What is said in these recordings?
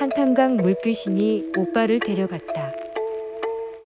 한탄강 물귀신이 오빠를 데려갔다.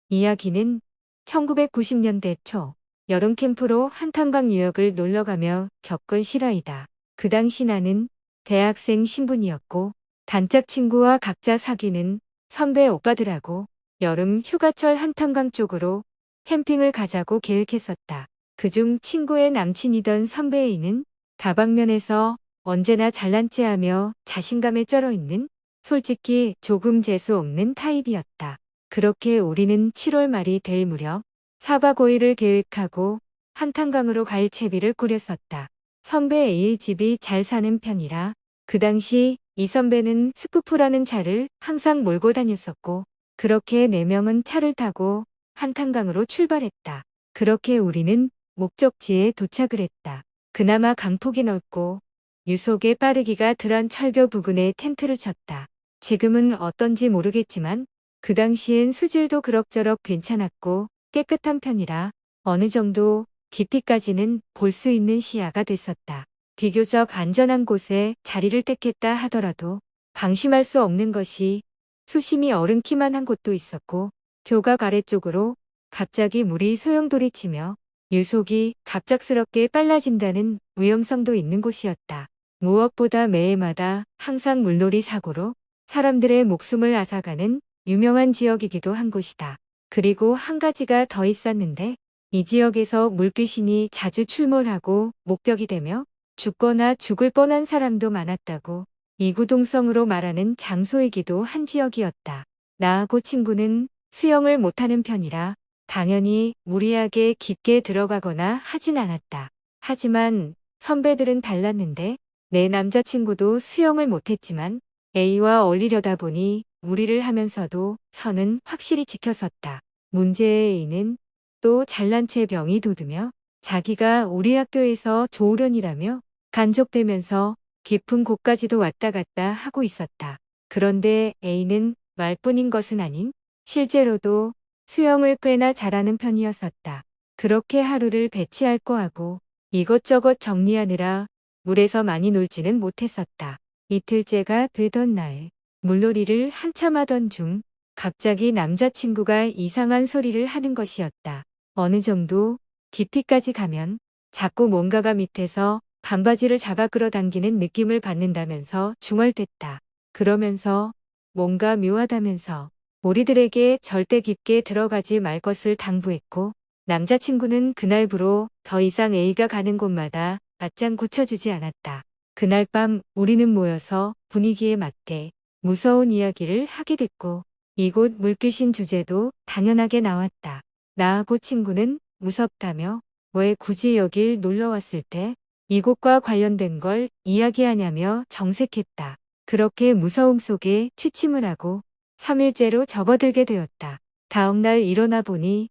이야기는 1990년대 초 여름 캠프로 한탄강 유역을 놀러가며 겪은 실화이다. 그 당시 나는 대학생 신분이었고 단짝 친구와 각자 사귀는 선배 오빠들하고 여름 휴가철 한탄강 쪽으로 캠핑을 가자고 계획했었다. 그중 친구의 남친이던 선배 A는 다방면에서 언제나 잘난 체하며 자신감에 쩔어있는 솔직히 조금 재수 없는 타입이었다. 그렇게 우리는 7월 말이 될 무렵 4박 5일을 계획하고 한탄강으로 갈 채비를 꾸렸었다. 선배 A의 집이 잘 사는 편이라 그 당시 이 선배는 스쿠프라는 차를 항상 몰고 다녔었고 그렇게 4명은 차를 타고 한탄강으로 출발했다. 그렇게 우리는 목적지에 도착을 했다. 그나마 강폭이 넓고 유속에 빠르기가 덜한 철교 부근에 텐트를 쳤다. 지금은 어떤지 모르겠지만 그 당시엔 수질도 그럭저럭 괜찮았고 깨끗한 편이라 어느 정도 깊이까지는 볼 수 있는 시야가 됐었다. 비교적 안전한 곳에 자리를 택했다 하더라도 방심할 수 없는 것이 수심이 어른 키만 한 곳도 있었고 교각 아래쪽으로 갑자기 물이 소용돌이치며 유속이 갑작스럽게 빨라진다는 위험성도 있는 곳이었다. 무엇보다 매해마다 항상 물놀이 사고로 사람들의 목숨을 앗아가는 유명한 지역이기도 한 곳이다. 그리고 한 가지가 더 있었는데 이 지역에서 물귀신이 자주 출몰하고 목격이 되며 죽거나 죽을 뻔한 사람도 많았다고 이구동성으로 말하는 장소이기도 한 지역이었다. 나하고 친구는 수영을 못하는 편이라 당연히 무리하게 깊게 들어가거나 하진 않았다. 하지만 선배들은 달랐는데 내 남자친구도 수영을 못했지만 A와 어울리려다 보니 무리를 하면서도 선은 확실히 지켰었다. 문제의 A는 또 잘난 체 병이 돋으며 자기가 우리 학교에서 조우련이라며 간족되면서 깊은 곳까지도 왔다 갔다 하고 있었다. 그런데 A는 말뿐인 것은 아닌 실제로도 수영을 꽤나 잘하는 편이었었다. 그렇게 하루를 배치할거 하고 이것저것 정리하느라 물에서 많이 놀지는 못했었다. 이틀째가 되던 날 물놀이를 한참 하던 중 갑자기 남자친구가 이상한 소리를 하는 것이었다. 어느 정도 깊이까지 가면 자꾸 뭔가가 밑에서 반바지를 잡아 끌어당기는 느낌을 받는다면서 중얼댔다. 그러면서 뭔가 묘하다면서 우리들에게 절대 깊게 들어가지 말 것을 당부했고 남자친구는 그날부로 더 이상 A가 가는 곳마다 맞장 굳혀주지 않았다. 그날 밤 우리는 모여서 분위기에 맞게 무서운 이야기를 하게 됐고 이곳 물귀신 주제도 당연하게 나왔다. 나하고 친구는 무섭다며 왜 굳이 여길 놀러 왔을 때 이곳과 관련된 걸 이야기하냐며 정색했다. 그렇게 무서움 속에 취침을 하고 3일째로 접어들게 되었다. 다음날 일어나 보니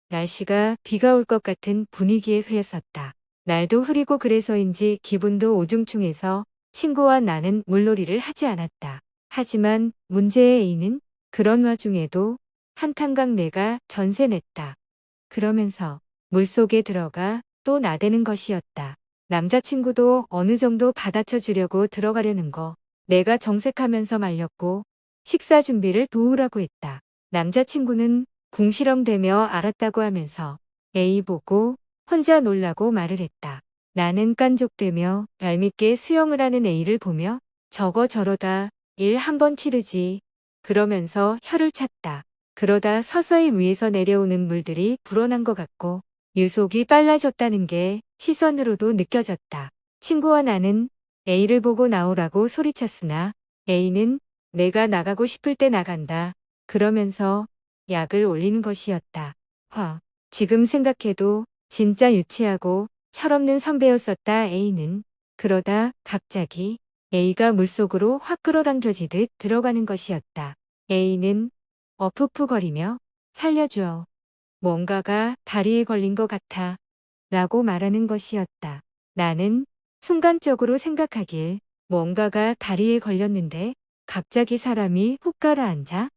날씨가 비가 올 것 같은 분위기에 흐렸었다. 날도 흐리고 그래서인지 기분도 우중충해서 친구와 나는 물놀이를 하지 않았다. 하지만 문제의 A는 그런 와중에도 한탄강 내가 전세 냈다. 그러면서 물속에 들어가 또 나대는 것이었다. 남자친구도 어느 정도 받아쳐 주려고 들어가려는 거 내가 정색하면서 말렸고 식사 준비를 도우라고 했다. 남자친구는 궁시렁대며 알았다고 하면서 A 보고 혼자 놀라고 말을 했다. 나는 깐족대며 얄밉게 수영을 하는 A를 보며 저거 저러다 일 한 번 치르지 그러면서 혀를 찼다. 그러다 서서히 위에서 내려오는 물들이 불어난 것 같고 유속이 빨라졌다는 게 시선으로도 느껴졌다. 친구와 나는 A를 보고 나오라고 소리쳤으나 A는 내가 나가고 싶을 때 나간다. 그러면서 약을 올리는 것이었다. 지금 생각해도 진짜 유치하고 철없는 선배였었다 A는. 그러다 갑자기 A가 물속으로 확 끌어당겨지듯 들어가는 것이었다. A는 어프프거리며 살려줘. 뭔가가 다리에 걸린 것 같아. 라고 말하는 것이었다. 나는 순간적으로 생각하길 뭔가가 다리에 걸렸는데 갑자기 사람이 훅 가라앉아?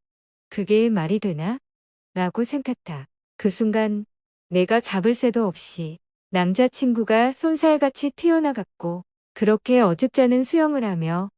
그게 말이 되나? 라고 생각했다. 그 순간 내가 잡을 새도 없이 남자친구가 쏜살같이 튀어나갔고 그렇게 어줍잖은 수영을 하며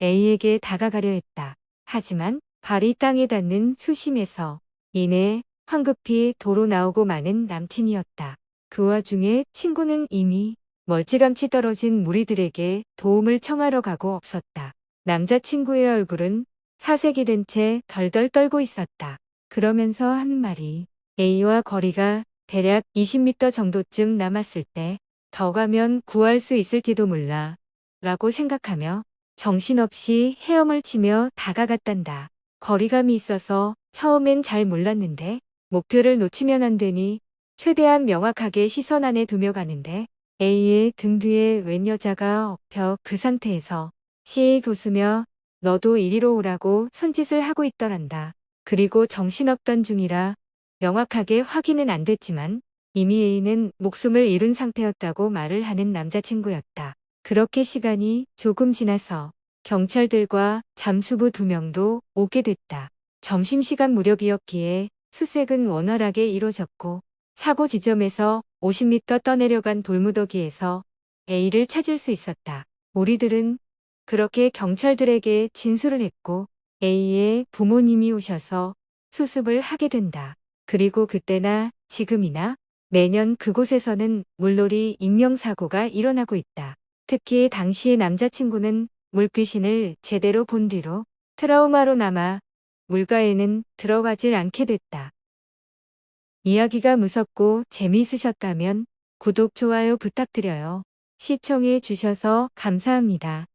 A에게 다가가려 했다. 하지만 발이 땅에 닿는 수심에서 이내 황급히 도로 나오고 마는 남친이었다. 그 와중에 친구는 이미 멀찌감치 떨어진 무리들에게 도움을 청하러 가고 없었다. 남자친구의 얼굴은 사색이 된 채 덜덜 떨고 있었다. 그러면서 하는 말이 A와 거리가 대략 20m 정도쯤 남았을 때 더 가면 구할 수 있을지도 몰라 라고 생각하며 정신없이 헤엄을 치며 다가갔단다. 거리감이 있어서 처음엔 잘 몰랐는데 목표를 놓치면 안 되니 최대한 명확하게 시선 안에 두며 가는데 A의 등 뒤에 웬 여자가 엎혀 그 상태에서 씩 웃으며 너도 이리로 오라고 손짓을 하고 있더란다. 그리고 정신없던 중이라 명확하게 확인은 안 됐지만 이미 A는 목숨을 잃은 상태였다고 말을 하는 남자친구였다. 그렇게 시간이 조금 지나서 경찰들과 잠수부 2명도 오게 됐다. 점심시간 무렵이었기에 수색은 원활하게 이루어졌고 사고 지점에서 50m 떠내려간 돌무더기에서 A를 찾을 수 있었다. 우리들은 그렇게 경찰들에게 진술을 했고 A의 부모님이 오셔서 수습을 하게 된다. 그리고 그때나 지금이나 매년 그곳에서는 물놀이 인명사고가 일어나고 있다. 특히 당시의 남자친구는 물귀신을 제대로 본 뒤로 트라우마로 남아 물가에는 들어가질 않게 됐다. 이야기가 무섭고 재미있으셨다면 구독, 좋아요 부탁드려요. 시청해 주셔서 감사합니다.